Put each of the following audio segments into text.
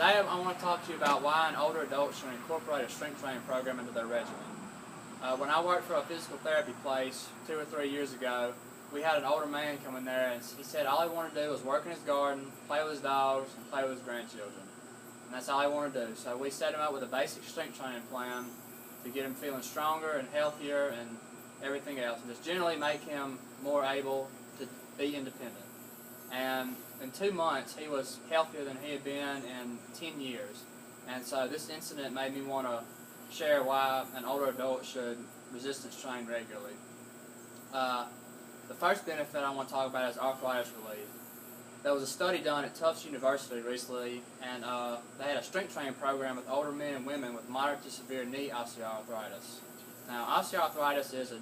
Today I want to talk to you about why an older adult should incorporate a strength training program into their regimen. When I worked for a physical therapy place 2 or 3 years ago, we had an older man come in there and he said all he wanted to do was work in his garden, play with his dogs, and play with his grandchildren. And that's all he wanted to do. So we set him up with a basic strength training plan to get him feeling stronger and healthier and everything else, and just generally make him more able to be independent. And in 2 months, he was healthier than he had been in 10 years. And so this incident made me want to share why an older adult should resistance train regularly. The first benefit I want to talk about is arthritis relief. There was a study done at Tufts University recently, and they had a strength training program with older men and women with moderate to severe knee osteoarthritis. Now, osteoarthritis is a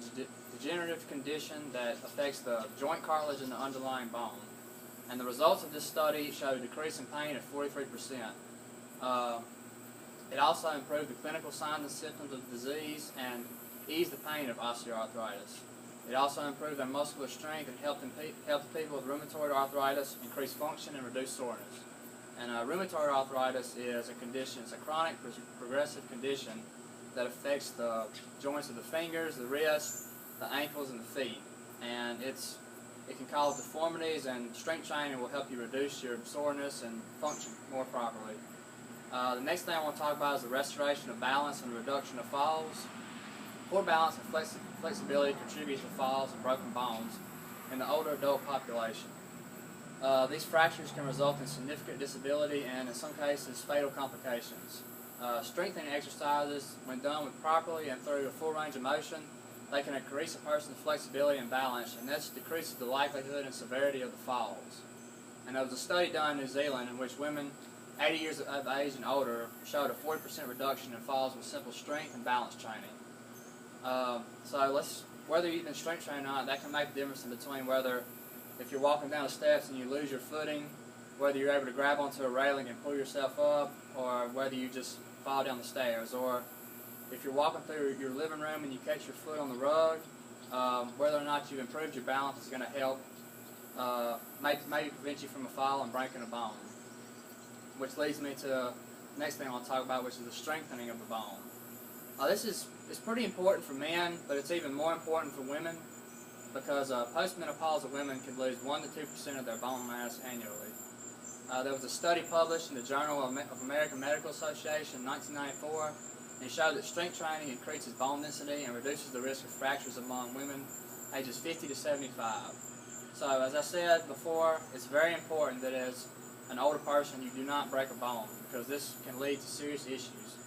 degenerative condition that affects the joint cartilage and the underlying bone. And the results of this study showed a decrease in pain of 43%. It also improved the clinical signs and symptoms of disease and eased the pain of osteoarthritis. It also improved their muscular strength and helped people with rheumatoid arthritis increase function and reduce soreness. And rheumatoid arthritis is a condition, it's a chronic progressive condition that affects the joints of the fingers, the wrists, the ankles, and the feet. And it can cause deformities, and strength training will help you reduce your soreness and function more properly. The next thing I want to talk about is the restoration of balance and reduction of falls. Poor balance and flexibility contributes to falls and broken bones in the older adult population. These fractures can result in significant disability and, in some cases, fatal complications. Strengthening exercises, when done properly and through a full range of motion, they can increase a person's flexibility and balance, and this decreases the likelihood and severity of the falls. And there was a study done in New Zealand in which women 80 years of age and older showed a 40% reduction in falls with simple strength and balance training. Whether you've been strength training or not, that can make the difference in between whether, if you're walking down the steps and you lose your footing, whether you're able to grab onto a railing and pull yourself up, or whether you just fall down the stairs, or if you're walking through your living room and you catch your foot on the rug, whether or not you've improved your balance is going to help maybe prevent you from a fall and breaking a bone. Which leads me to the next thing I want to talk about, which is the strengthening of the bone. It's pretty important for men, but it's even more important for women, because postmenopausal women could lose 1 to 2% of their bone mass annually. There was a study published in the Journal of American Medical Association in 1994, and it showed that strength training increases bone density and reduces the risk of fractures among women ages 50 to 75. So, as I said before, it's very important that as an older person you do not break a bone, because this can lead to serious issues.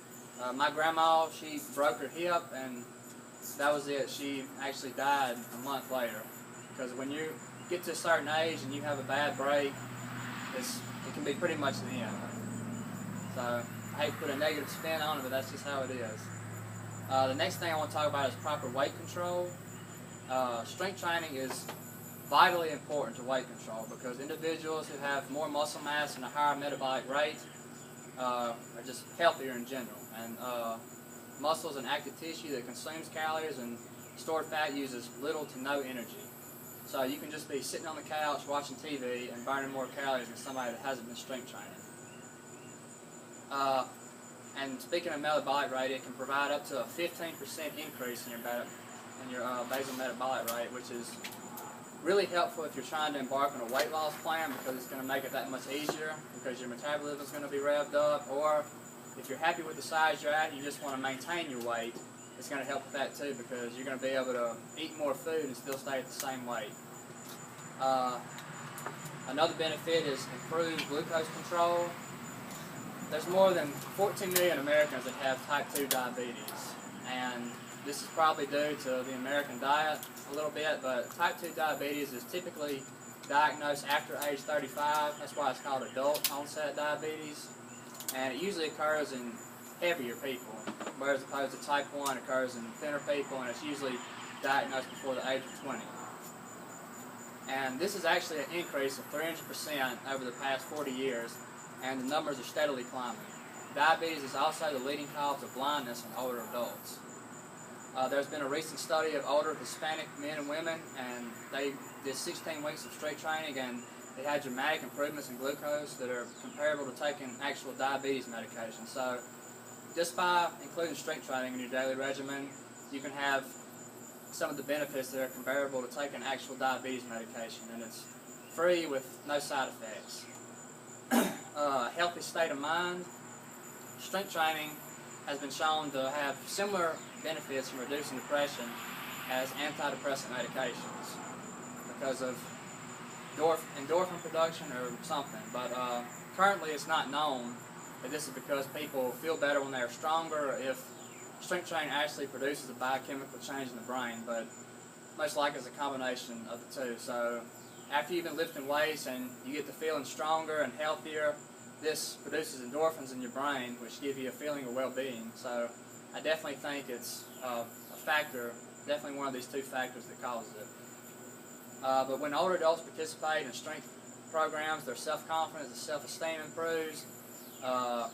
My grandma, she broke her hip, and that was it. She actually died a month later, because when you get to a certain age and you have a bad break, it can be pretty much the end. So I hate to put a negative spin on it, but that's just how it is. The next thing I want to talk about is proper weight control. Strength training is vitally important to weight control, because individuals who have more muscle mass and a higher metabolic rate are just healthier in general. And muscles and active tissue that consumes calories and stored fat uses little to no energy. So you can just be sitting on the couch watching TV and burning more calories than somebody that hasn't been strength training. And speaking of metabolic rate, it can provide up to a 15% increase in your basal metabolic rate, which is really helpful if you're trying to embark on a weight loss plan, because it's going to make it that much easier, because your metabolism is going to be revved up. Or if you're happy with the size you're at and you just want to maintain your weight, it's going to help with that too, because you're going to be able to eat more food and still stay at the same weight. Another benefit is improved glucose control. There's more than 14 million Americans that have type 2 diabetes, and this is probably due to the American diet a little bit, but type 2 diabetes is typically diagnosed after age 35. That's why it's called adult onset diabetes, and it usually occurs in heavier people, whereas opposed to type 1 occurs in thinner people, and it's usually diagnosed before the age of 20. And this is actually an increase of 300% over the past 40 years, and the numbers are steadily climbing. Diabetes is also the leading cause of blindness in older adults. There's been a recent study of older Hispanic men and women, and they did 16 weeks of strength training, and it had dramatic improvements in glucose that are comparable to taking actual diabetes medication. So just by including strength training in your daily regimen, you can have some of the benefits that are comparable to taking actual diabetes medication, and it's free with no side effects. Healthy state of mind. Strength training has been shown to have similar benefits in reducing depression as antidepressant medications because of endorphin production or something. But currently it's not known that this is because people feel better when they're stronger, or if strength training actually produces a biochemical change in the brain, but most likely it's a combination of the two. So after you've been lifting weights and you get to feeling stronger and healthier, this produces endorphins in your brain, which give you a feeling of well-being. So I definitely think it's a factor, definitely one of these two factors that causes it. But when older adults participate in strength programs, their self-confidence and self-esteem improves,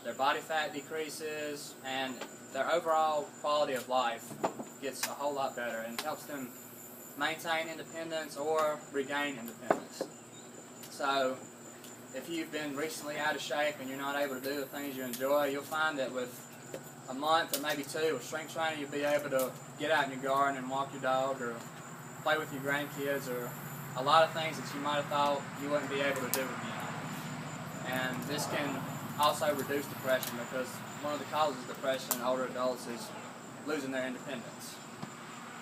their body fat decreases, and their overall quality of life gets a whole lot better and helps them maintain independence or regain independence. So if you've been recently out of shape and you're not able to do the things you enjoy, you'll find that with a month or maybe two of strength training, you'll be able to get out in your garden and walk your dog or play with your grandkids, or a lot of things that you might have thought you wouldn't be able to do again. And this can also reduce depression, because one of the causes of depression in older adults is losing their independence.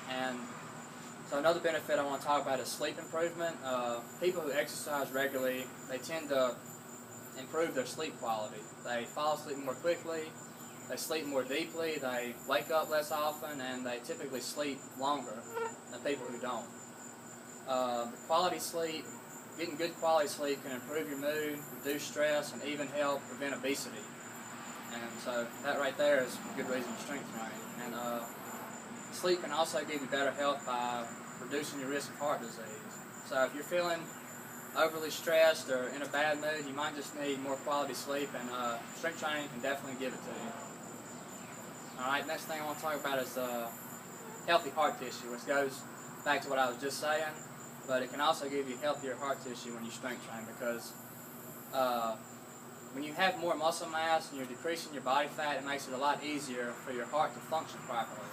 And so another benefit I want to talk about is sleep improvement. People who exercise regularly, they tend to improve their sleep quality. They fall asleep more quickly, they sleep more deeply, they wake up less often, and they typically sleep longer than people who don't. Quality sleep, getting good quality sleep can improve your mood, reduce stress, and even help prevent obesity. And so that right there is a good reason for strength training. And sleep can also give you better health by reducing your risk of heart disease. So if you're feeling overly stressed or in a bad mood, you might just need more quality sleep, and strength training can definitely give it to you. Alright, next thing I want to talk about is healthy heart tissue, which goes back to what I was just saying, but it can also give you healthier heart tissue when you strength train, because when you have more muscle mass and you're decreasing your body fat, it makes it a lot easier for your heart to function properly.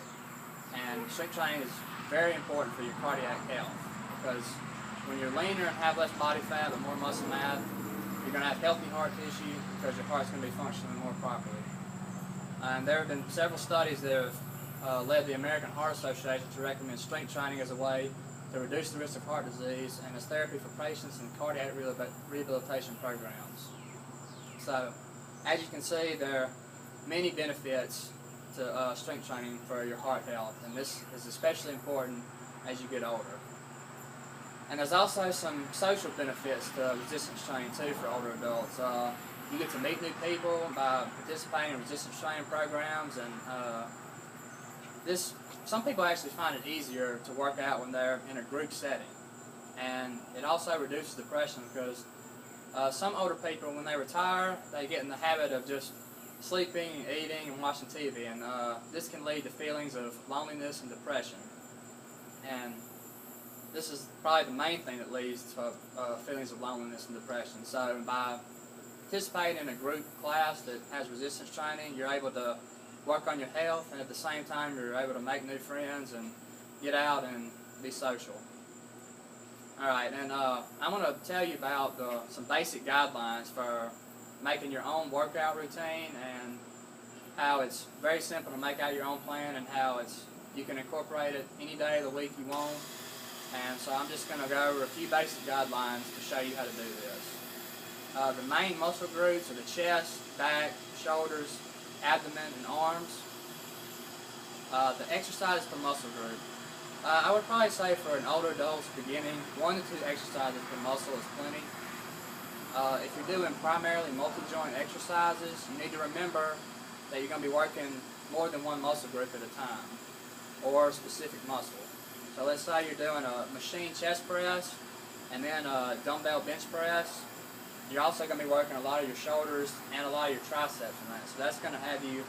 And strength training is very important for your cardiac health, because when you're leaner and have less body fat but more muscle mass, you're going to have healthy heart tissue because your heart's going to be functioning more properly. And there have been several studies that have led the American Heart Association to recommend strength training as a way to reduce the risk of heart disease and as therapy for patients in cardiac rehabilitation programs. So, as you can see, there are many benefits to strength training for your heart health, and this is especially important as you get older. And there's also some social benefits to resistance training too for older adults. You get to meet new people by participating in resistance training programs, and some people actually find it easier to work out when they're in a group setting. And it also reduces depression, because some older people, when they retire, they get in the habit of just sleeping, eating, and watching TV, and this can lead to feelings of loneliness and depression. And this is probably the main thing that leads to feelings of loneliness and depression. So by participating in a group class that has resistance training, you're able to work on your health, and at the same time you're able to make new friends and get out and be social. Alright, and I'm going to tell you about some basic guidelines for making your own workout routine, and how it's very simple to make out your own plan, and how you can incorporate it any day of the week you want. And so I'm just going to go over a few basic guidelines to show you how to do this. The main muscle groups are the chest, back, shoulders, abdomen, and arms. The exercises per muscle group. I would probably say for an older adult's beginning, 1 to 2 exercises per muscle is plenty. If you're doing primarily multi-joint exercises, you need to remember that you're going to be working more than one muscle group at a time, or a specific muscle. So let's say you're doing a machine chest press and then a dumbbell bench press. You're also going to be working a lot of your shoulders and a lot of your triceps in that. So that's going to have you,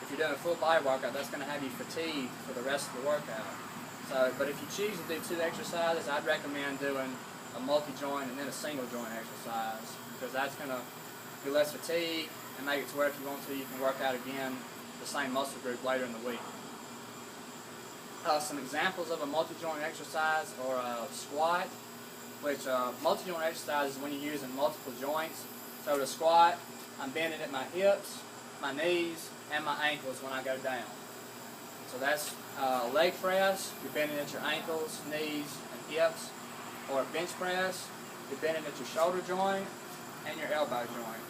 if you're doing a full body workout, that's going to have you fatigued for the rest of the workout. So, but if you choose to do 2 exercises, I'd recommend doing a multi-joint, and then a single joint exercise, because that's going to be less fatigue and make it to where if you want to, you can work out again the same muscle group later in the week. Some examples of a multi-joint exercise are a squat, which multi-joint exercise is when you're using multiple joints. So to squat, I'm bending at my hips, my knees, and my ankles when I go down. So that's leg press, you're bending at your ankles, knees, and hips. Or a bench press, you're bending at your shoulder joint and your elbow joint.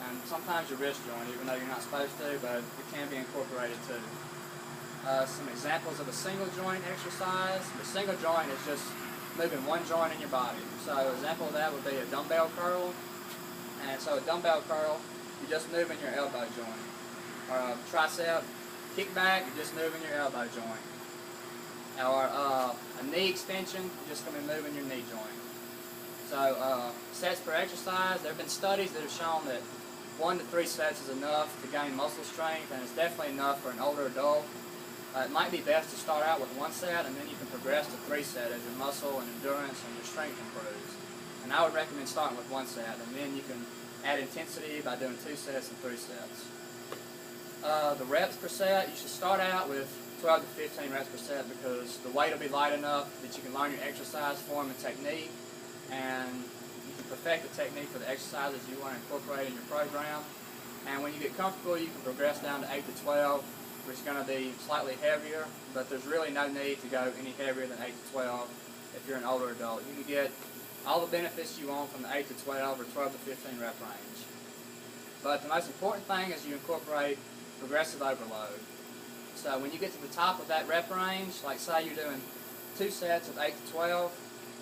And sometimes your wrist joint, even though you're not supposed to, but it can be incorporated too. Some examples of a single joint exercise. The single joint is just moving one joint in your body. So an example of that would be a dumbbell curl. And so a dumbbell curl, you're just moving your elbow joint. Or a tricep kickback, you're just moving your elbow joint. Or a knee extension, you're just going to be moving your knee joint. So sets per exercise, there have been studies that have shown that 1 to 3 sets is enough to gain muscle strength, and it's definitely enough for an older adult. It might be best to start out with 1 set, and then you can progress to 3 sets as your muscle and endurance and your strength improves. And I would recommend starting with 1 set, and then you can add intensity by doing 2 sets and 3 sets. The reps per set, you should start out with 12 to 15 reps per set, because the weight will be light enough that you can learn your exercise form and technique, and you can perfect the technique for the exercises you want to incorporate in your program. And when you get comfortable, you can progress down to 8 to 12, which is going to be slightly heavier, but there's really no need to go any heavier than 8 to 12 if you're an older adult. You can get all the benefits you want from the 8 to 12 or 12 to 15 rep range. But the most important thing is you incorporate progressive overload. So when you get to the top of that rep range, like say you're doing 2 sets of 8 to 12,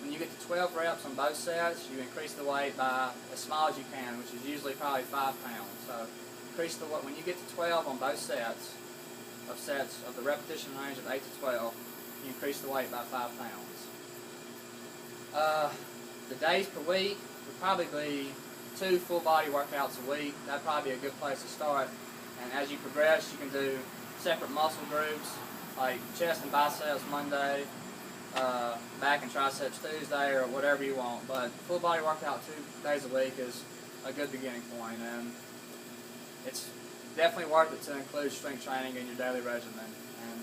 when you get to 12 reps on both sets, you increase the weight by as small as you can, which is usually probably 5 pounds. So increase the weight when you get to 12 on both sets of the repetition range of 8 to 12, you increase the weight by 5 pounds. The days per week would probably be 2 full body workouts a week. That'd probably be a good place to start. And as you progress, you can do separate muscle groups like chest and biceps Monday, back and triceps Tuesday, or whatever you want. But full body workout 2 days a week is a good beginning point, and it's definitely worth it to include strength training in your daily regimen. And